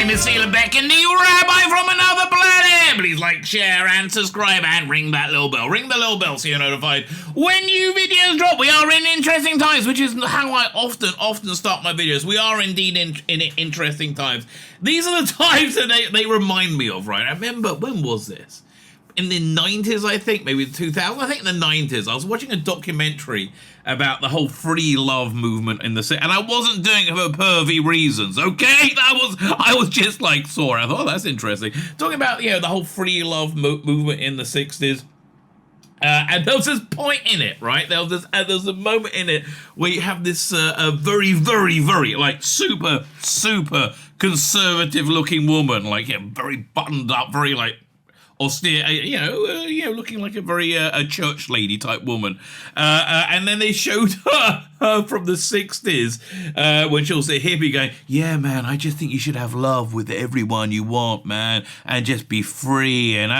name is Tzvi Lebetkin, the Rabbi from another planet. Please like, share, and subscribe, and ring that little bell. Ring the little bell so you're notified when new videos drop. We are in interesting times, which is how I often start my videos. We are indeed in interesting times. These are the times that they remind me of, right? I remember, when was this? In the 90s, I think, maybe 2000. I think in the 90s, I was watching a documentary about the whole free love movement in the city, and I wasn't doing it for pervy reasons, okay? I was just like saw it. I thought, oh, that's interesting. Talking about, the whole free love movement in the 60s. And there was this point in it, right? There was a moment in it where you have this very, very, very, like, super conservative looking woman, like, very buttoned up, very, like, austere, looking like a very a church lady type woman, and then they showed her from the 60s when she was a hippie going, yeah man, I just think you should have love with everyone you want, man, and just be free, and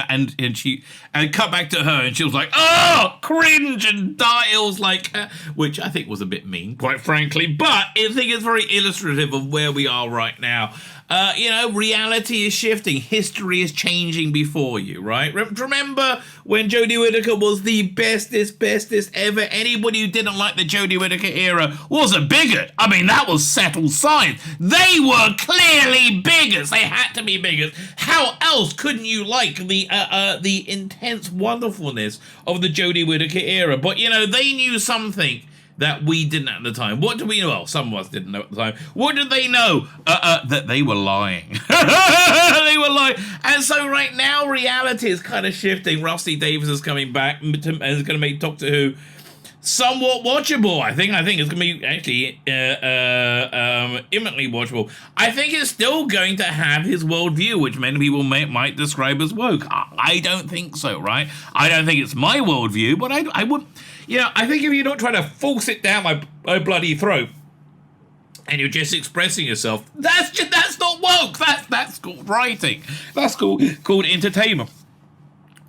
cut back to her and she was like, oh, cringe, and dials, like, which I think was a bit mean, quite frankly, but I think it's very illustrative of where we are right now. Reality is shifting. History is changing before you, right? Remember when Jodie Whittaker was the bestest ever? Anybody who didn't like the Jodie Whittaker era was a bigot. I mean, that was settled science. They were clearly bigots. They had to be bigots. How else couldn't you like the intense wonderfulness of the Jodie Whittaker era? But, they knew something that we didn't at the time. What do we know? Well, some of us didn't know at the time. What did they know? That they were lying. They were lying. And so right now, reality is kind of shifting. Rusty Davies is coming back and is going to make Doctor Who somewhat watchable. I think it's going to be actually imminently watchable. I think it's still going to have his worldview, which many people might describe as woke. I don't think so, right? I don't think it's my worldview, but I wouldn't. I think if you're not trying to force it down my bloody throat, and you're just expressing yourself, that's not woke. That's called writing. That's called entertainment.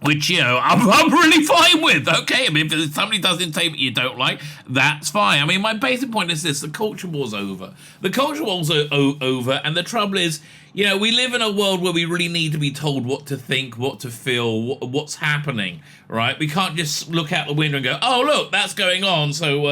Which, I'm really fine with, okay? I mean, if somebody does entertainment you don't like, that's fine. I mean, my basic point is this: the culture war's over. The culture war's over, and the trouble is, we live in a world where we really need to be told what to think, what to feel, what's happening, right? We can't just look out the window and go, oh, look, that's going on, so,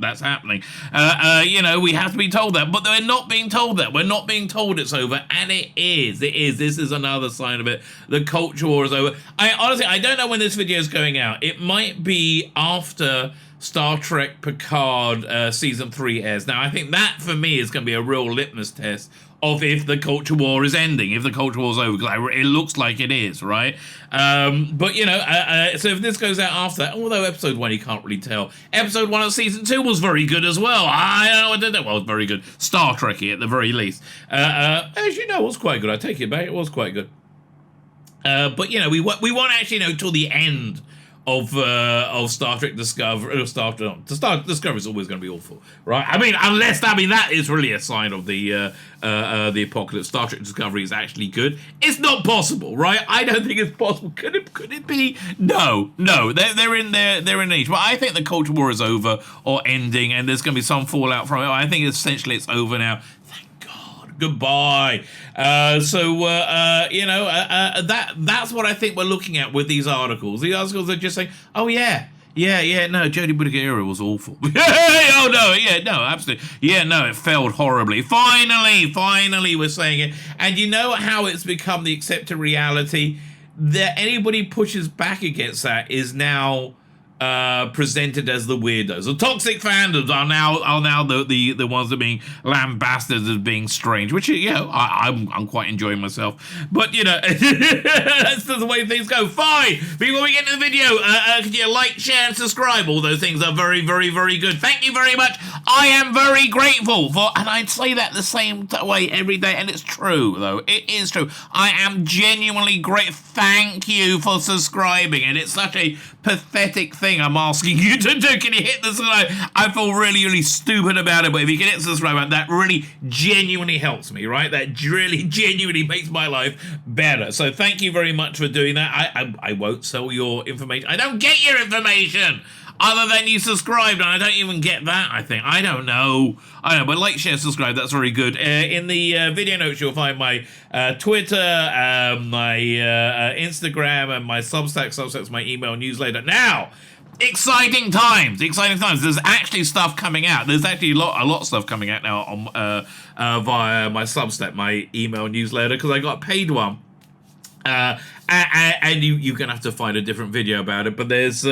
that's happening. We have to be told that, but we're not being told that. We're not being told it's over, and it is. This is another sign of it. The culture war is over. I don't know when this video is going out. It might be after Star Trek Picard Season 3 airs. Now, I think that, for me, is going to be a real litmus test of if the culture war is ending, if the culture war is over, because it looks like it is, right? So if this goes out after that, although episode 1 you can't really tell, episode 1 of season 2 was very good as well. I don't know, well, it was very good. Star Trek-y at the very least. Actually, no, it was quite good. I take it back, it was quite good. But we won't actually know till the end of Star Trek Discovery. Star Discovery is always going to be awful, right? I mean, that is really a sign of the apocalypse. Star Trek Discovery is actually good. It's not possible, right? I don't think it's possible. Could it be? No. They're in age. But I think the culture war is over or ending, and there's going to be some fallout from it. I think essentially it's over now. Goodbye. That's what I think we're looking at with these articles. The articles are just saying, oh yeah, no, Jodie Whittaker era was awful. Absolutely. Yeah, no, it failed horribly. Finally, we're saying it. And you know how it's become the accepted reality? That anybody pushes back against that is now presented as the weirdos. The toxic fandoms are now the ones that are being lambasted as being strange, which I'm quite enjoying myself. But that's the way things go. Fine. Before we get into the video, could you like, share, and subscribe? All those things are very, very, very good. Thank you very much. I am very grateful for, and I'd say that the same way every day, and it's true though. It is true. I am genuinely grateful. Thank you for subscribing, and it's such a pathetic thing I'm asking you to do. Can you hit the subscribe? I feel really, really stupid about it, but if you can hit the subscribe button, that really genuinely helps me, right? That really genuinely makes my life better. So thank you very much for doing that. I won't sell your information. I don't get your information. other than you subscribed, and I don't even get that, I think. I don't know, but like, share, subscribe, that's very good. In the video notes, you'll find my Twitter, my Instagram, and my Substack. Substack's my email newsletter. Now, exciting times. There's actually stuff coming out. There's actually a lot of stuff coming out now on via my Substack, my email newsletter, because I got a paid one. And you're going to have to find a different video about it. But there's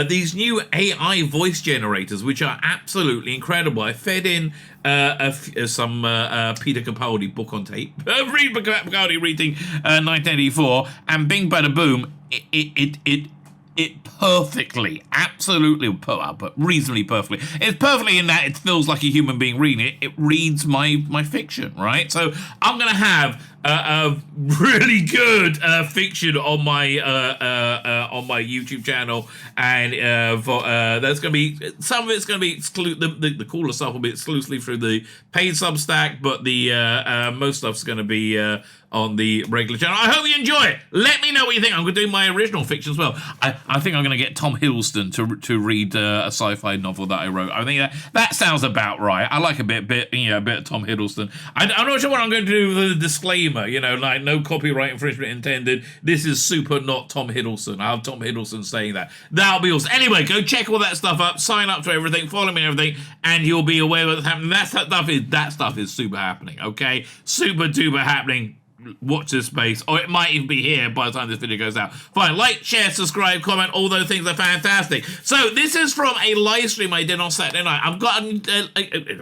these new AI voice generators, which are absolutely incredible. I fed in some Peter Capaldi book on tape. Read Capaldi reading 1984, and bing, bada, boom, it perfectly, absolutely, but reasonably perfectly. It's perfectly in that it feels like a human being reading it. It reads my fiction, right? So I'm going to have a really good fiction on my YouTube channel, and there's going to be, some of it's going to be the cooler stuff will be exclusively through the paid Substack, but the most stuff's going to be on the regular channel. I hope you enjoy it. Let me know what you think. I'm going to do my original fiction as well. I think I'm going to get Tom Hiddleston to read a sci-fi novel that I wrote. I think that sounds about right. I like a bit of Tom Hiddleston. I'm not sure what I'm going to do with the disclaimer. Like no copyright infringement intended. This is super not Tom Hiddleston. I have Tom Hiddleston saying that. That'll be awesome. Anyway, go check all that stuff up. Sign up to everything. Follow me and everything, and you'll be aware of what's happening. That stuff is super happening. Okay, super duper happening. Watch this space, or it might even be here by the time this video goes out. Fine, like, share, subscribe, comment, all those things are fantastic. So this is from a live stream I did on Saturday night. I've got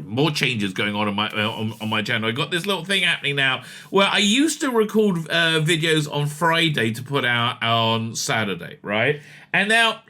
more changes going on my channel. I got this little thing happening now where I used to record videos on Friday to put out on Saturday, right? And now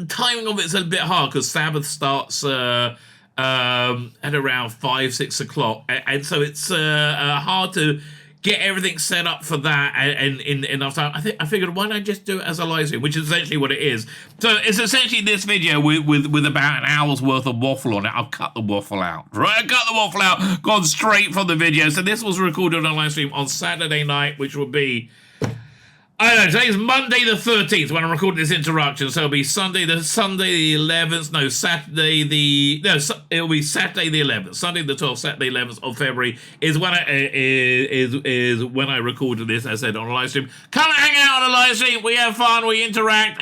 timing of it's a bit hard because Sabbath starts at around 5-6 o'clock, and so it's hard to get everything set up for that and in enough time. I figured, why not just do it as a live stream, which is essentially what it is. So it's essentially this video with about an hour's worth of waffle on it. I'll cut the waffle out, right? I cut the waffle out, gone straight from the video. So this was recorded on a live stream on Saturday night, which will be, I don't know, today's Monday the 13th when I'm recording this interaction, so it'll be Sunday the 11th, it'll be Saturday the 11th, Sunday the 12th, Saturday 11th of February is when I recorded this, as I said, on a live stream. Come and hang out on a live stream, we have fun, we interact,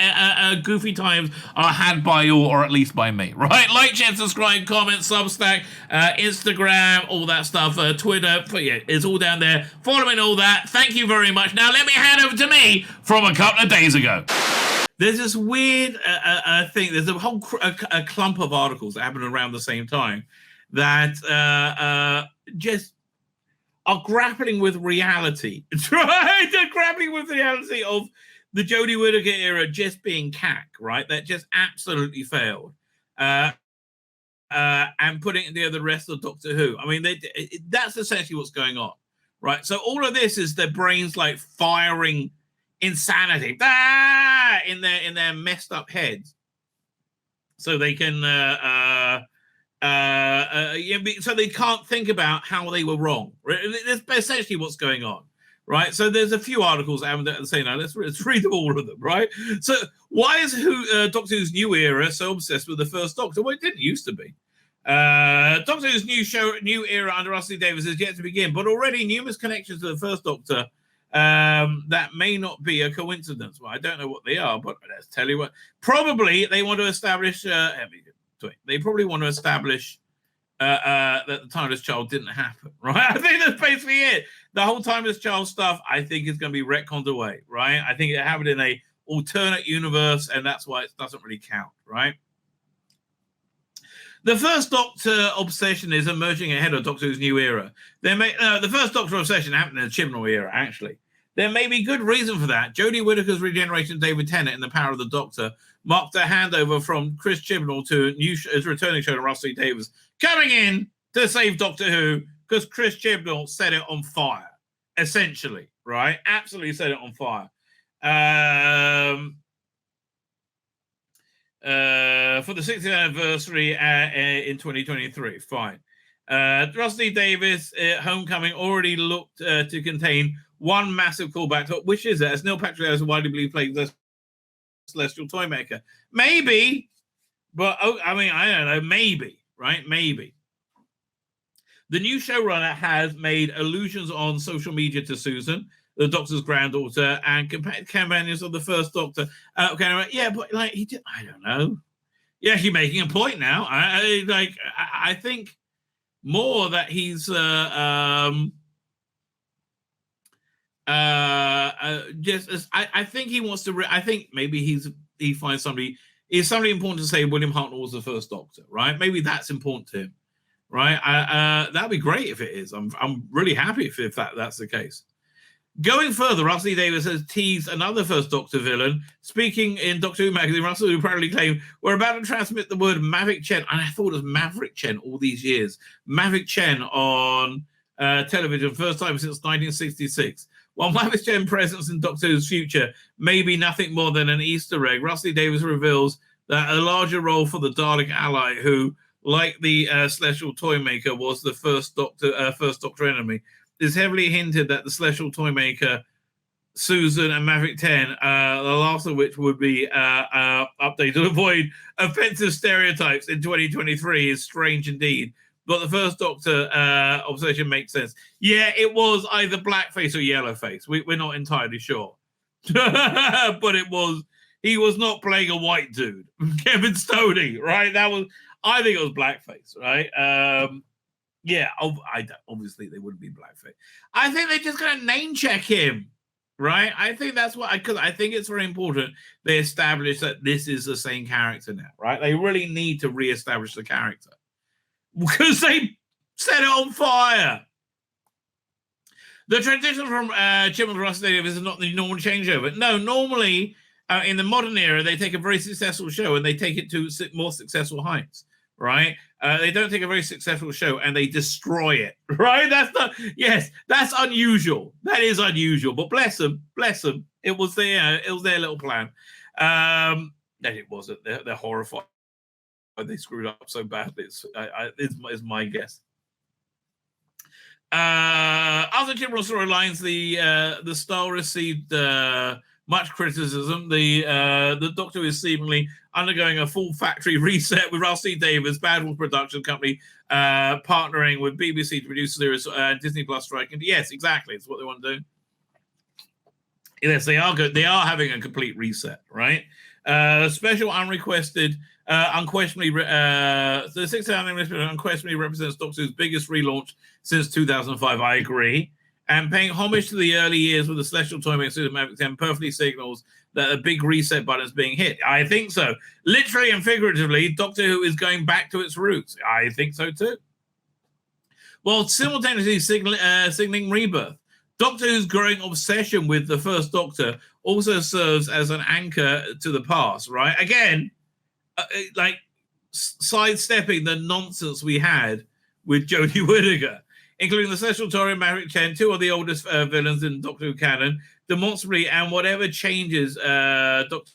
goofy times are had by you, or at least by me, right? Like, share, subscribe, comment, Substack, Instagram, all that stuff, Twitter, it's all down there. Follow me and all that. Thank you very much. Now let me hand over to me from a couple of days ago. There's this weird thing. There's a whole a clump of articles that happen around the same time that just are grappling with reality. Right? They're grappling with the reality of the Jodie Whittaker era just being cack, right? That just absolutely failed. And putting together the rest of Doctor Who. I mean, that's essentially what's going on, right? So all of this is their brains like firing insanity in their messed up heads, so they can so they can't think about how they were wrong. That's essentially what's going on, right? So there's a few articles I haven't saying now. Let's read them, all of them, right? So why is Doctor Who's new era so obsessed with the first Doctor? Well, it didn't used to be. Doctor Who's new era under Russell Davies is yet to begin, but already numerous connections to the first Doctor that may not be a coincidence. Well, I don't know what they are, but let's tell you what. Probably they want to establish. They probably want to establish that the Timeless Child didn't happen, right? I think that's basically it. The whole Timeless Child stuff, I think, is going to be retconned away, right? I think it happened in a alternate universe, and that's why it doesn't really count, right? The first Doctor obsession is emerging ahead of Doctor Who's new era. The first Doctor obsession happened in the Chibnall era, actually. There may be good reason for that. Jodie Whittaker's regeneration of David Tennant in The Power of the Doctor marked a handover from Chris Chibnall to his returning showrunner Russell Davies, coming in to save Doctor Who because Chris Chibnall set it on fire, essentially, right? Absolutely set it on fire. For the 60th anniversary in 2023, fine. Russell Davies' Homecoming already looked to contain one massive callback, which is it? As Neil Patrick is widely believed playing the Celestial Toymaker. Maybe, But I mean, I don't know. Maybe, right? Maybe. The new showrunner has made allusions on social media to Susan, the Doctor's granddaughter, and companions of the first Doctor. Yeah, but like he did, I don't know. Yeah, actually making a point now. I think more that he's just as I think he wants to. I think maybe he finds somebody. Is somebody important to say William Hartnell was the first Doctor, right? Maybe that's important to him, right? That'd be great if it is. I'm really happy if that's the case. Going further, Russell E. Davies has teased another first Doctor villain. Speaking in Doctor Who magazine, Russell who proudly claimed, "We're about to transmit the word Maverick Chen." And I thought it was Maverick Chen all these years. Maverick Chen on television, first time since 1966. While Maverick Chen's presence in Doctor Who's future may be nothing more than an Easter egg, Russell E. Davies reveals that a larger role for the Dalek ally, who, like the Celestial Toymaker, was the first Doctor enemy, is heavily hinted that the Celestial Toymaker, Susan, and Maverick 10, the last of which would be updated to avoid offensive stereotypes in 2023, is strange indeed. But the first Doctor obsession makes sense. Yeah, it was either blackface or yellowface. We're not entirely sure. But he was not playing a white dude. Kevin Stoney, right? I think it was blackface, right? Yeah, obviously they wouldn't be blackface. I think they're just going to name check him, right? I think that's because I think it's very important they establish that this is the same character now, right? They really need to reestablish the character because they set it on fire. The transition from Chibnall to Russell Davies is not the normal changeover. No, normally in the modern era, they take a very successful show and they take it to more successful heights, right? They don't take a very successful show and they destroy it, right? That's unusual. That is unusual, but bless them. It was their little plan. And it wasn't. They're horrified. They screwed up so badly. It's my guess. Other Chibnall storylines, the Star received much criticism. The Doctor is seemingly undergoing a full factory reset with Russell E. Davies, Badwell Production Company, partnering with BBC to produce the series, Disney Plus striking. Yes, exactly. It's what they want to do. Yes, they are good. They are having a complete reset, right? Special unrequested, unquestionably, the 6th unquestionably represents Doctor Who's biggest relaunch since 2005. I agree. And paying homage to the early years with the Celestial Toymaker Susan Maverick 10 perfectly signals that a big reset button is being hit. I think so. Literally and figuratively, Doctor Who is going back to its roots. I think so too. While simultaneously signaling rebirth. Doctor Who's growing obsession with the first Doctor also serves as an anchor to the past, right? Again, like sidestepping the nonsense we had with Jodie Whittaker, including the Celestial Toymaker Maverick Chen, two of the oldest villains in Doctor Who canon, demonstrably, and whatever changes Doctor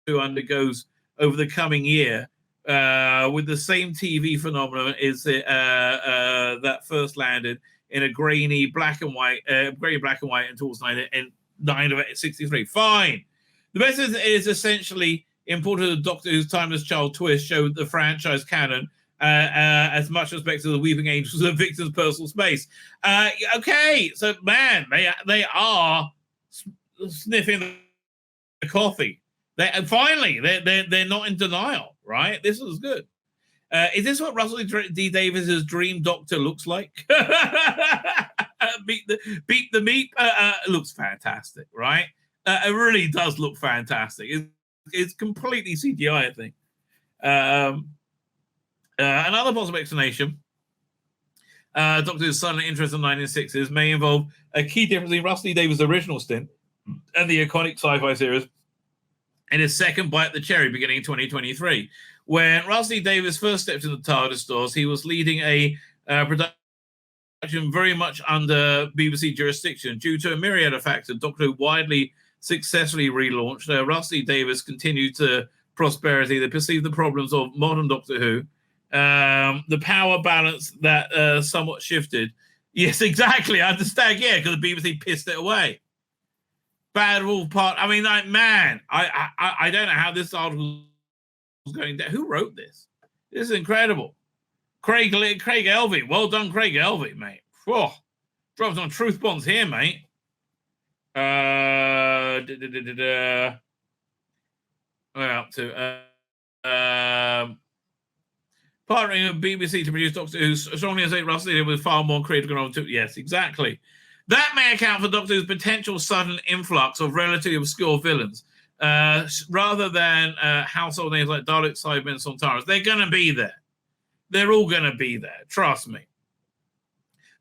Who undergoes over the coming year, with the same TV phenomenon is that first landed in a grainy black and white until 1963. Fine. The best is essentially imported the Doctor Who's timeless child twist showed the franchise canon as much respect to the Weeping Angels of Victor's personal space. Okay, so man, they are sniffing the coffee. They're not in denial, right? This is good. Is this what Russell D. Davies' dream Doctor looks like? Beat the meat. Looks fantastic, right? It really does look fantastic. It's completely CGI, I think. Another possible explanation, Doctor's sudden interest in the 1960s may involve a key difference in Russell D. Davies' original stint and the iconic sci-fi series in his second bite at the cherry beginning in 2023. When Russell Davies first stepped into the TARDIS doors, he was leading a production very much under BBC jurisdiction. Due to a myriad of factors, Doctor Who widely successfully relaunched. Russell Davies continued to prosperity. They perceived the problems of modern Doctor Who. The power balance that somewhat shifted. Yes, exactly. I understand. Yeah, because the BBC pissed it away. Bad Wolf part. I mean, like, man, I don't know how this article going down. Who wrote this? This is incredible. Craig Elvey. Well done, Craig Elvey, mate. Whoa. Drops on truth bombs here, mate. We're up to partnering with BBC to produce Doctor Who strongly associate Rusty with far more creative control. Yes, exactly. That may account for Doctor Who's potential sudden influx of relatively obscure villains, rather than household names like Daleks, Cybermen, and Sontaras. They're going to be there. They're all going to be there. Trust me.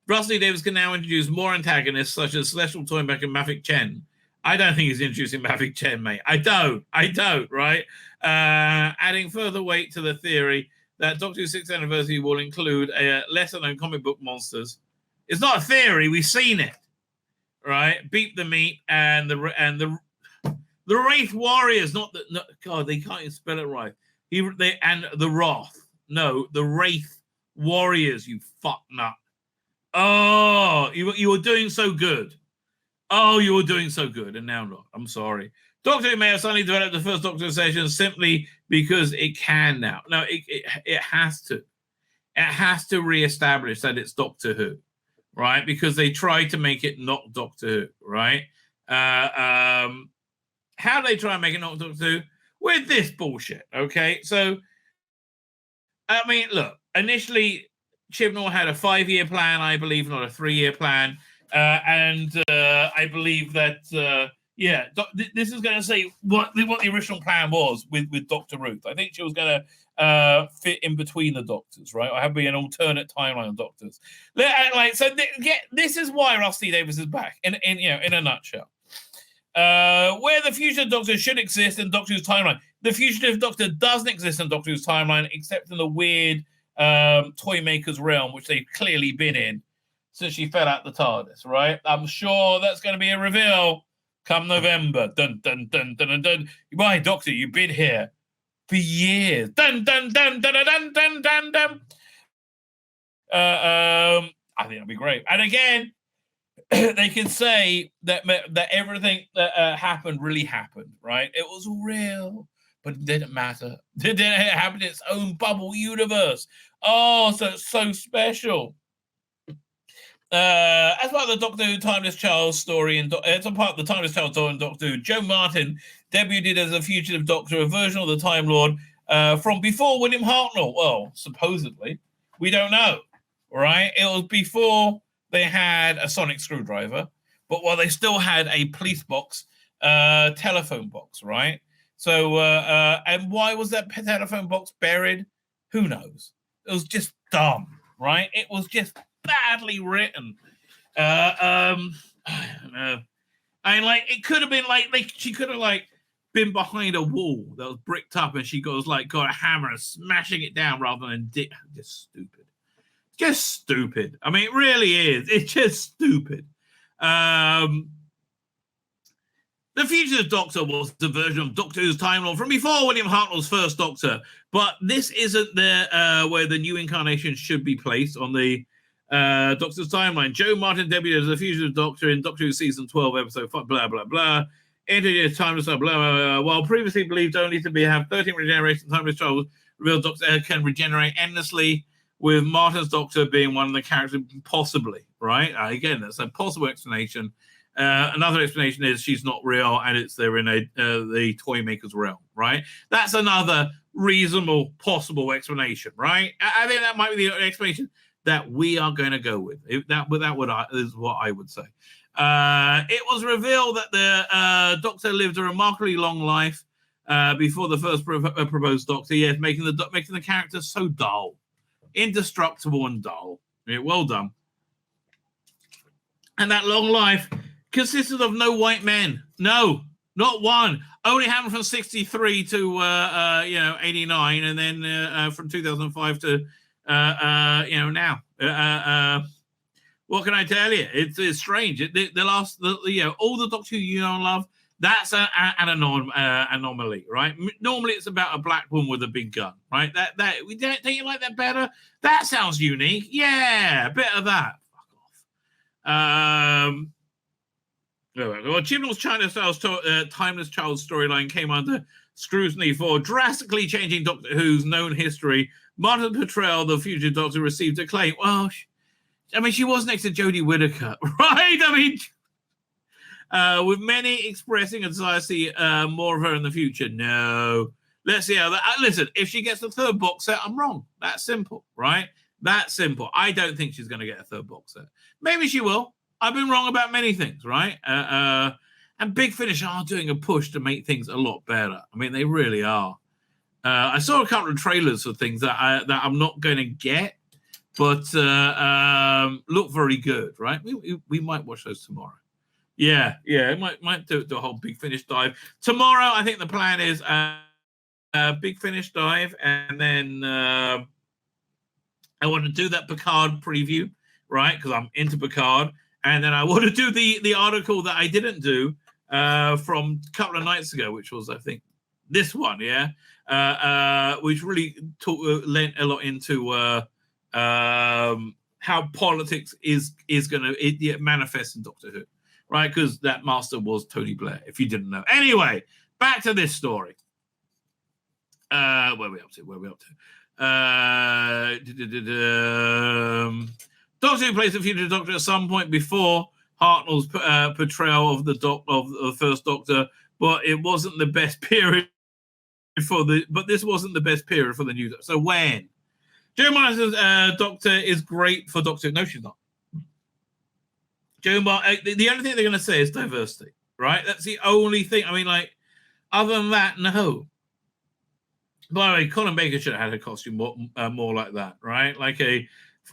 Rusty Davies can now introduce more antagonists such as Celestial Toymaker and Mavik Chen. I don't think he's introducing Mavik Chen, mate. I don't, right? Adding further weight to the theory that Doctor Who's 6th anniversary will include lesser-known comic book monsters. It's not a theory. We've seen it, right? Beep the Meat and the Wraith Warriors. God, they can't even spell it right. And the Wrath. No, the Wraith Warriors. You fuck nut. Oh, you were doing so good. Oh, you were doing so good, and now not. I'm sorry. Doctor Who may have suddenly developed the first Doctor Who session simply because it can now. No, it has to. It has to reestablish that it's Doctor Who, right? Because they tried to make it not Doctor Who, right? How do they try and make it not Doctor Who? With this bullshit, okay? So, I mean, look, initially, Chibnall had a 5-year plan, I believe, not a 3-year plan. And I believe that, this is going to say what the original plan was with Dr. Ruth. I think she was going to fit in between the Doctors, right? Or have be an alternate timeline of Doctors. This is why Rusty Davies is back, in a nutshell. Where the future Doctor should exist in Doctor Who's timeline. The fugitive Doctor doesn't exist in Doctor Who's timeline, except in the weird toy maker's realm, which they've clearly been in since she fell out the TARDIS, right? I'm sure that's going to be a reveal come November. Dun dun dun dun dun dun. Why, Doctor, you've been here for years. Dun dun dun dun dun dun dun dun. I think that'd be great. And again, they can say that everything that happened really happened, right? It was real. But it didn't matter. It didn't happen in its own bubble universe. Oh, so it's so special. As part of the Doctor Who Timeless Child story, it's a part of the Timeless Child story in Doctor Who, Joe Martin debuted as a fugitive Doctor, a version of the Time Lord from before William Hartnell. Well, supposedly. We don't know, right? It was before they had a sonic screwdriver, but while they still had a police box, telephone box, right? So, and why was that telephone box buried? Who knows? It was just dumb, right? It was just badly written. I don't know. I mean, it could have been she could have been behind a wall that was bricked up, and she got a hammer and smashing it down rather than just stupid. Just stupid. I mean, it really is. It's just stupid. The Fugitive Doctor was the version of Doctor Who's Time Lord from before William Hartnell's first Doctor, but this isn't where the new incarnation should be placed on the Doctor's timeline. Joe Martin debuted as a Fugitive Doctor in Doctor Who Season 12, Episode 5, blah, blah, blah. Entered his timeless, blah, blah, blah. While previously believed only to have 13 regeneration timeless child, revealed Doctor can regenerate endlessly, with Martin's Doctor being one of the characters, possibly, right? Again, that's a possible explanation. Another explanation is she's not real and they're in the toy maker's realm, right? That's another reasonable, possible explanation, right? I think that might be the explanation that we are going to go with. Is what I would say. It was revealed that the Doctor lived a remarkably long life before the first proposed Doctor, yes, making the character so dull, indestructible and dull. Yeah, well done. And that long life consisted of no white men. No, not one. Only happened from 63 to 89, and then from 2005 to now. What can I tell you? It's strange. All the Doctor Who you know and love, that's an anomaly, right? Normally it's about a black woman with a big gun, right? Don't you like that better? That sounds unique. Yeah, a bit of that. Fuck off. Well, Chibnall's Timeless Child storyline came under scrutiny for drastically changing Doctor Who's known history, Martin's portrayal of the future Doctor received acclaim. Well, she was next to Jodie Whittaker, right? With many expressing a desire to see more of her in the future. No. Let's see how that... listen, if she gets the third box set, I'm wrong. That's simple, right? That's simple. I don't think she's going to get a third box set. Maybe she will. I've been wrong about many things, right? And Big Finish are doing a push to make things a lot better. I mean, they really are. I saw a couple of trailers for things that I'm not going to get, but look very good, right? We might watch those tomorrow. Yeah, might do a whole Big Finish dive. Tomorrow, I think the plan is Big Finish dive, and then I want to do that Picard preview, right? Because I'm into Picard. And then I want to do the article that I didn't do from a couple of nights ago, which was, I think, this one, which really lent a lot into how politics is going to manifest in Doctor Who, right? Because that master was Tony Blair, if you didn't know. Anyway, back to this story. Where are we up to? Doctor Who plays the future Doctor at some point before Hartnell's portrayal of the first Doctor, but it wasn't the best period this wasn't the best period for the new Doctor. So when? Joe Martin's Doctor is great for Doctor Who. No, she's not. The only thing they're going to say is diversity, right? That's the only thing. I mean, like, other than that, no. By the way, Colin Baker should have had a costume more like that, right? Like a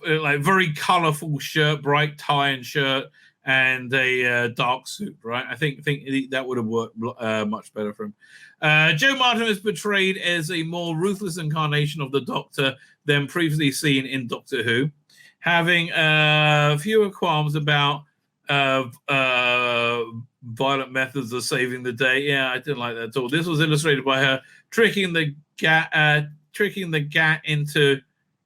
very colourful shirt, bright tie and shirt, and a dark suit, right? I think that would have worked much better for him. Joe Martin is portrayed as a more ruthless incarnation of the Doctor than previously seen in Doctor Who, having fewer qualms about violent methods of saving the day. Yeah, I didn't like that at all. This was illustrated by her tricking the Gat into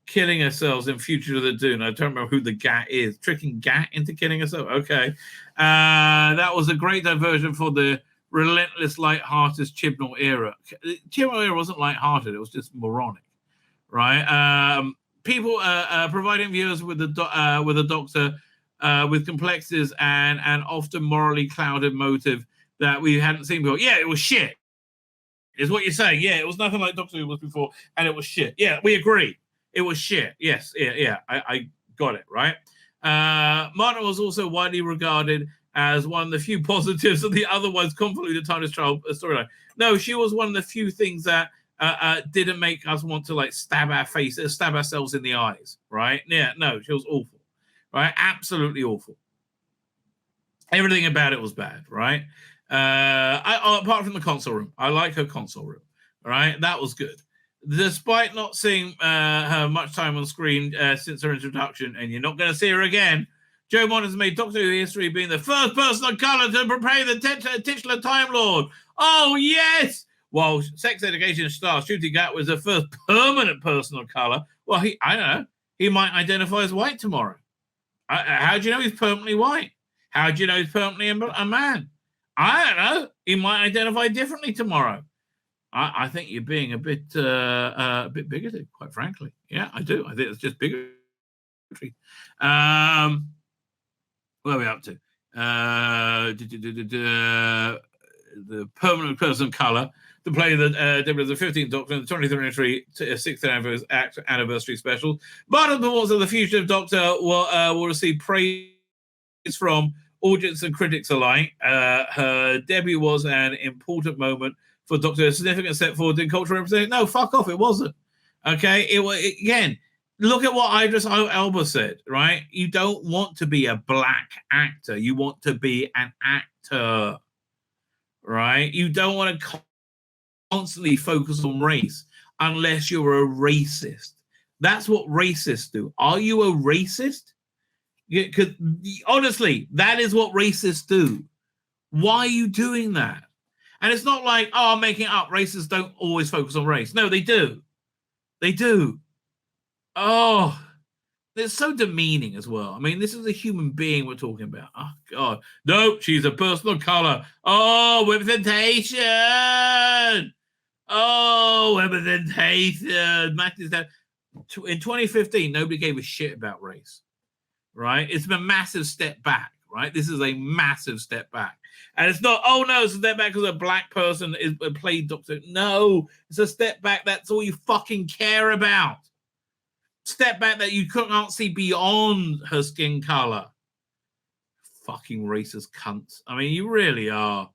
killing herself in Future of the Dune. I don't remember who the Gat is. Tricking Gat into killing herself. Okay. That was a great diversion for the relentless, light-hearted Chibnall era. Chibnall era wasn't light-hearted. It was just moronic, right? People providing viewers with a Doctor with complexities and often morally clouded motive that we hadn't seen before. Yeah, it was shit, is what you're saying. Yeah, it was nothing like Doctor Who was before, and it was shit. Yeah, we agree. It was shit. Yes, yeah. I got it, right? Martin was also widely regarded as one of the few positives of the otherwise convoluted TARDIS trial storyline. No, she was one of the few things that didn't make us want to, like, stab ourselves in the eyes, right? Yeah, no, she was awful, right? Absolutely awful. Everything about it was bad, right? Apart from the console room. I like her console room, right? That was good. Despite not seeing her much time on screen since her introduction, and you're not going to see her again, Joe Martin has made Doctor Who history being the first person of colour to portray the titular Time Lord. Oh, yes! While Sex Education star Ncuti Gat was the first permanent person of colour, well, I don't know, he might identify as white tomorrow. How do you know he's permanently white? How do you know he's permanently a man? I don't know. He might identify differently tomorrow. I think you're being a bit bigoted, quite frankly. Yeah, I do. I think it's just bigotry. Where are we up to? The permanent person of colour to play the 15th Doctor in the 23rd anniversary special. Martin performance of the future Doctor will receive praise from audience and critics alike. Her debut was an important moment for Doctor, a significant step forward in cultural representation. No, fuck off, it wasn't. Okay, again, look at what Idris Elba said, right? You don't want to be a black actor. You want to be an actor, right? You don't want to constantly focus on race unless you're a racist. That's what racists do. Are you a racist? Because honestly, that is what racists do. Why are you doing that? And it's not like, oh, I'm making it up. Racists don't always focus on race. No, they do. They do. Oh, it's so demeaning as well. I mean, this is a human being we're talking about. Oh, God. No, she's a person of color. Oh, representation. Oh, representation. Matches that. In 2015, nobody gave a shit about race, right? It's a massive step back, right? This is a massive step back. And it's not, oh no, it's a step back because a black person is played Doctor. No, it's a step back. That's all you fucking care about. Step back that you can't see beyond her skin color. Fucking racist cunts. I mean, you really are.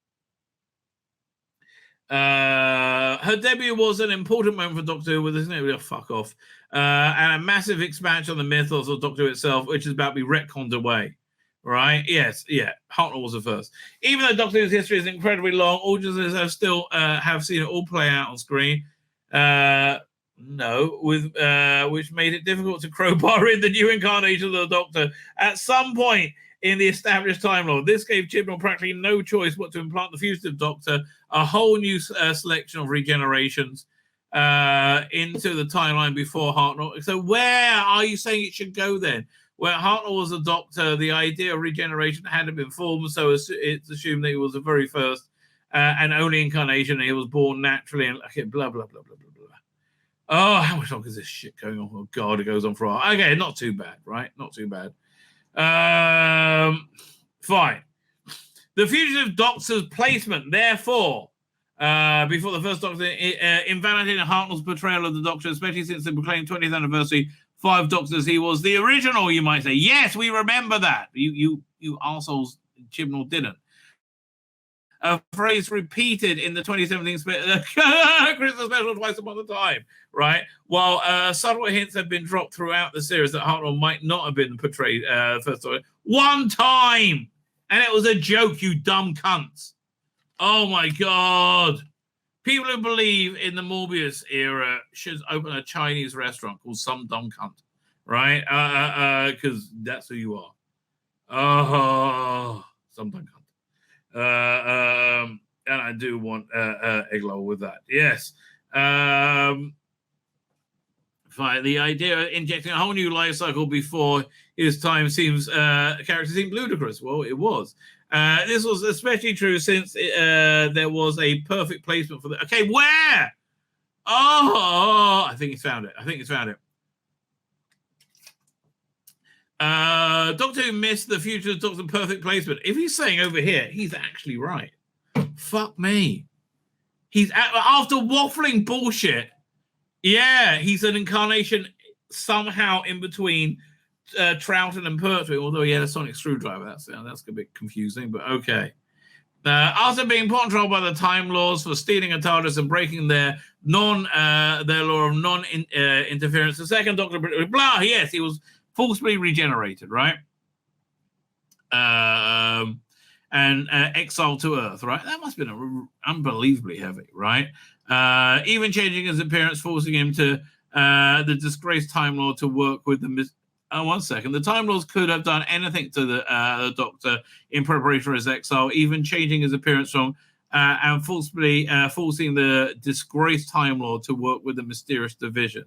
Her debut was an important moment for Doctor Who, with isn't it? Fuck off. And a massive expansion on the mythos of Doctor Who itself, which is about to be retconned away. Right? Yes, yeah. Hartnell was the first. Even though Doctor Who's history is incredibly long, audiences have still have seen it all play out on screen. No, with which made it difficult to crowbar in the new incarnation of the Doctor at some point in the established Time Lord. This gave Chibnall practically no choice but to implant the fugitive Doctor a whole new selection of regenerations into the timeline before Hartnell. So where are you saying it should go then? Where Hartnell was a Doctor, the idea of regeneration hadn't been formed, so it's assumed that he was the very first and only incarnation. He was born naturally, and okay, blah blah blah blah blah blah. Oh, how much longer is this shit going on? Oh God, it goes on for a while. Okay, not too bad, right? Not too bad. Fine. The fugitive Doctor's placement, therefore, before the first Doctor, invalidating Hartnell's portrayal of the Doctor, especially since the proclaimed 20th anniversary, 5 Doctors, he was the original, you might say. Yes, we remember that. You arseholes, Chibnall didn't. A phrase repeated in the 2017 Christmas special twice upon a time, right? While subtle hints have been dropped throughout the series that Hartnell might not have been portrayed first time. One time! And it was a joke, you dumb cunts. Oh my God. People who believe in the Morbius era should open a Chinese restaurant called Some Dumb Cunt, right? Because that's who you are. Oh, some dumb cunt. And I do want Eglo with that. Yes. Fine. The idea of injecting a whole new life cycle before his time character seemed ludicrous. Well, it was. This was especially true since there was a perfect placement for the. Okay, where? Oh, I think he's found it. Doctor Who missed the future of Doctor perfect placement. If he's saying over here, he's actually right. Fuck me. He's after waffling bullshit. Yeah, he's an incarnation somehow in between Troughton and Pertwee, although he had a sonic screwdriver. That's a bit confusing, but okay. After being put on trial by the Time Lords for stealing a TARDIS and breaking their law of non-interference, the second Doctor, blah, yes, he was forcibly regenerated, right? And exiled to Earth, right? That must have been unbelievably heavy, right? Even changing his appearance, forcing him to the disgraced Time Lord to work with the. One second. The Time Lords could have done anything to the Doctor in preparation for his exile, even changing his appearance from and forcibly forcing the disgraced Time Lord to work with the mysterious division.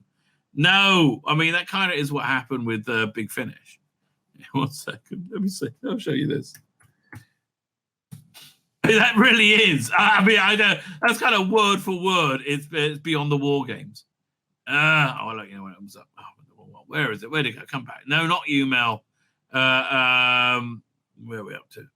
No, I mean that kind of is what happened with Big Finish. 1 second. Let me see. I'll show you this. That really is. I mean, I know that's kind of word for word. It's beyond the war games. I'll let you know when it comes up. Oh, where is it? Where did it come back? No, not you, Mel. Where are we up to?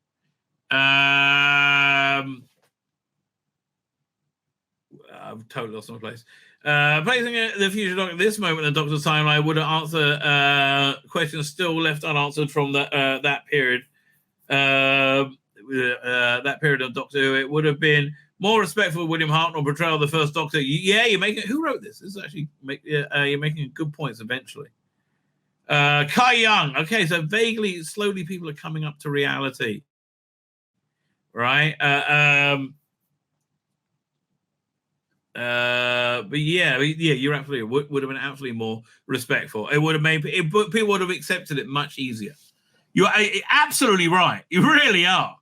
I've totally lost my place. Placing the future Doctor at this moment in the Doctor's timeline would answer questions still left unanswered from that period. That period of Doctor Who, it would have been more respectful of William Hartnell portrayal of the first Doctor. Yeah, you're making. Who wrote this? This is actually you're making good points eventually. Kai Young. Okay, so slowly, people are coming up to reality, right? But yeah, you're absolutely would have been absolutely more respectful. It would have made people would have accepted it much easier. You're absolutely right. You really are.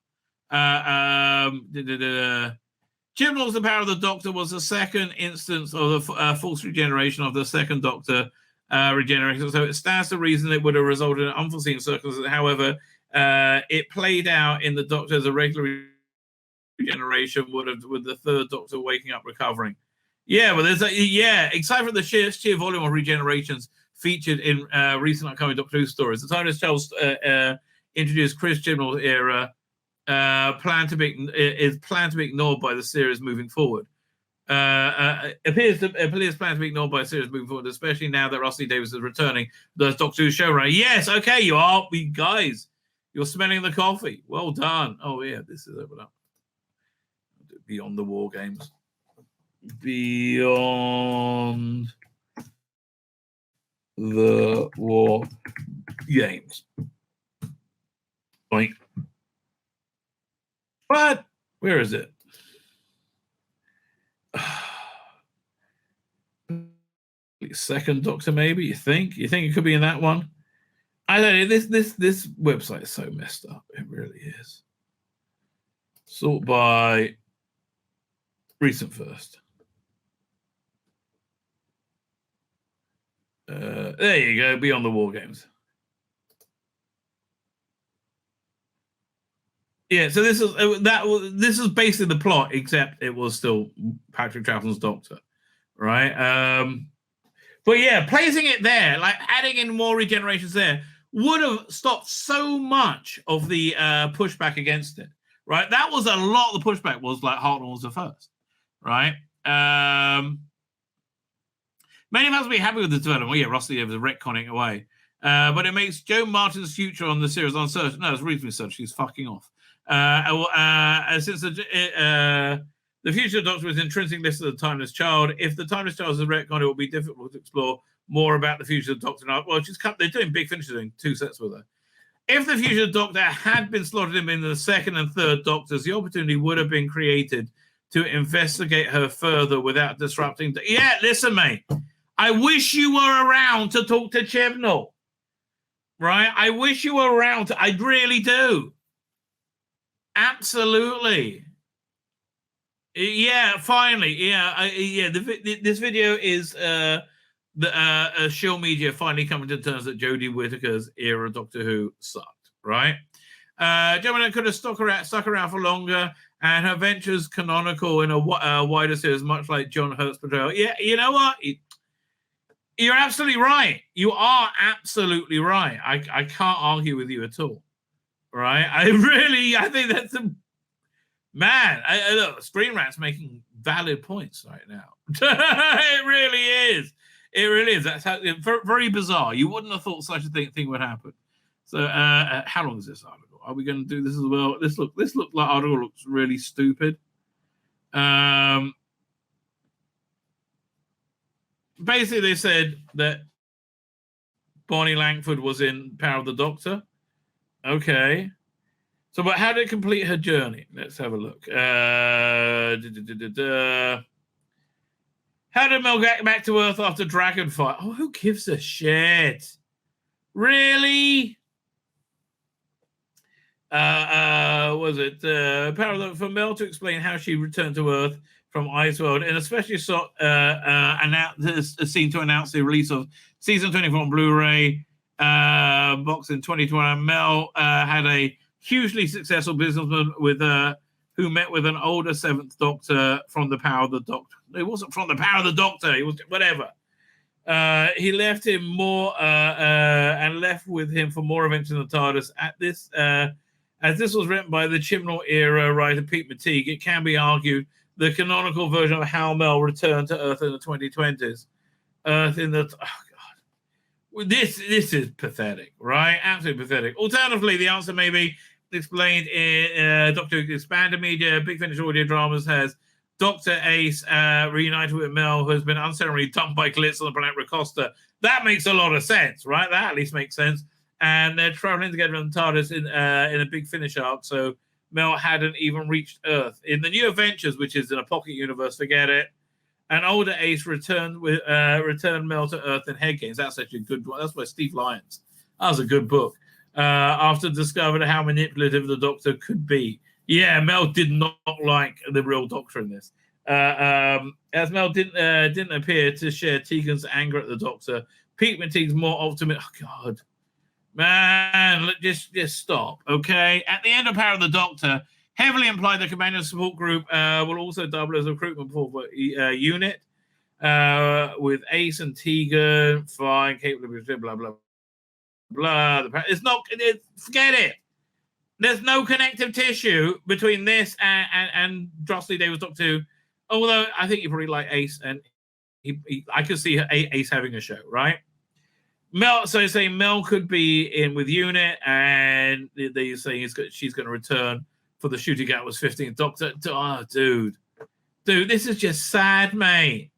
Chibnall's The Power of the Doctor was the second instance of the false regeneration of the second Doctor regeneration. So it stands to reason it would have resulted in unforeseen circumstances. However, it played out in the Doctor as a regular regeneration with the third Doctor waking up recovering. Yeah, but there's aside from the sheer volume of regenerations featured in recent upcoming Doctor Who stories, the Timeless Child introduced Chris Chibnall's era planned to be ignored by the series moving forward. Appears planned to be ignored by the series moving forward, especially now that Rusty Davies is returning as Doctor Who showrunner. Yes, okay, you are, guys. You're smelling the coffee. Well done. Oh yeah, this is open up. Beyond the War Games. Beyond the War Games. Like, what? Where is it? Second Doctor, maybe? You think it could be in that one? I don't know. This website is so messed up. It really is. Sort by recent first. There you go. Beyond the War Games. Yeah, so this is basically the plot, except it was still Patrick Troughton's Doctor, right? But yeah, placing it there, like adding in more regenerations there, would have stopped so much of the pushback against it, right? That was a lot of the pushback was like Hartnell was the first, right? Many of us will be happy with this development. Well, yeah, Rusty was retconning away. But it makes Joe Martin's future on the series uncertain. No, it's reasonably certain. She's fucking off. Since the future Doctor was intrinsically listed as the Timeless Child, if the Timeless Child is a retcon, it will be difficult to explore more about the future Doctor. Well, they're doing Big Finish, doing 2 sets with her. If the future Doctor had been slotted in the second and third Doctors, the opportunity would have been created to investigate her further without disrupting. Yeah, listen, mate. I wish you were around to talk to Chibnall. Right? I wish you were around. I really do. Absolutely. Yeah, finally. Yeah, this video is the Shill Media finally coming to terms that Jodie Whittaker's era Doctor Who sucked, right? Gemini could have stuck around for longer, and her ventures canonical in a wider series, much like John Hurt's portrayal. Yeah, you know what? You're absolutely right. You are absolutely right. I can't argue with you at all. Right? I think that's a man. Look, Screen Rat's making valid points right now. It really is. It really is. That's how very bizarre. You wouldn't have thought such a thing would happen. So, how long is this article? Are we going to do this as well? This like article looks really stupid. Basically, they said that Bonnie Langford was in Power of the Doctor. Okay. So, but how did it complete her journey? Let's have a look. How did Mel get back to Earth after Dragonfire? Oh, who gives a shit? Really? Was it Power of the, for Mel to explain how she returned to Earth from Iceworld, and especially a scene to announce the release of season 24 on Blu-ray box in 2020. Mel had a hugely successful businessman who met with an older Seventh Doctor from the Power of the Doctor. It wasn't from the Power of the Doctor. It was whatever. He left him more and left with him for more events in the TARDIS. As this was written by the Chibnall era writer Pete McTeague, it can be argued the canonical version of how Mel returned to Earth in the 2020s. Earth in the... Oh, God. This is pathetic, right? Absolutely pathetic. Alternatively, the answer may be explained in Doctor Who Expanded Media. Big Finish Audio Dramas has Dr. Ace reunited with Mel, who has been unceremoniously dumped by Glitz on the planet Recosta. That makes a lot of sense, right? That at least makes sense. And they're traveling together in the TARDIS in a Big Finish arc, so Mel hadn't even reached Earth. In the New Adventures, which is in a pocket universe, forget it. An older Ace returned Mel to Earth in Head Games. That's actually a good one. That's by Steve Lyons. That was a good book. After discovering how manipulative the Doctor could be. Yeah, Mel did not like the real Doctor in this. As Mel didn't appear to share Tegan's anger at the Doctor, Pete McTeague's more optimistic. Oh, God. Man, just stop, okay? At the end of Power of the Doctor, heavily implied the companion support group will also double as a recruitment pool for unit. with Ace and Tegan, fine, capable of blah, blah, blah. It's not, forget it. There's no connective tissue between this and Drosley Davis Doc 2, although I think you probably like Ace, and I could see Ace having a show, right? Mel, so say Mel could be in with Unit, and they're saying she's going to return for the Shooting Outwards 15th Doctor. Oh, dude, this is just sad, mate.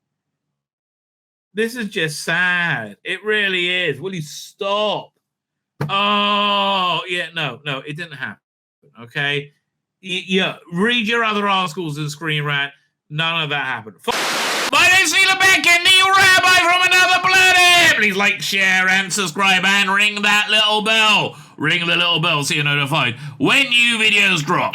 This is just sad. It really is. Will you stop? Oh, yeah, no, it didn't happen. Okay, yeah, read your other articles in Screen Rant. None of that happened. My name's Tzvi Lebetkin, new Rabbi from another planet. Please like, share, and subscribe, and ring that little bell. Ring the little bell so you're notified when new videos drop.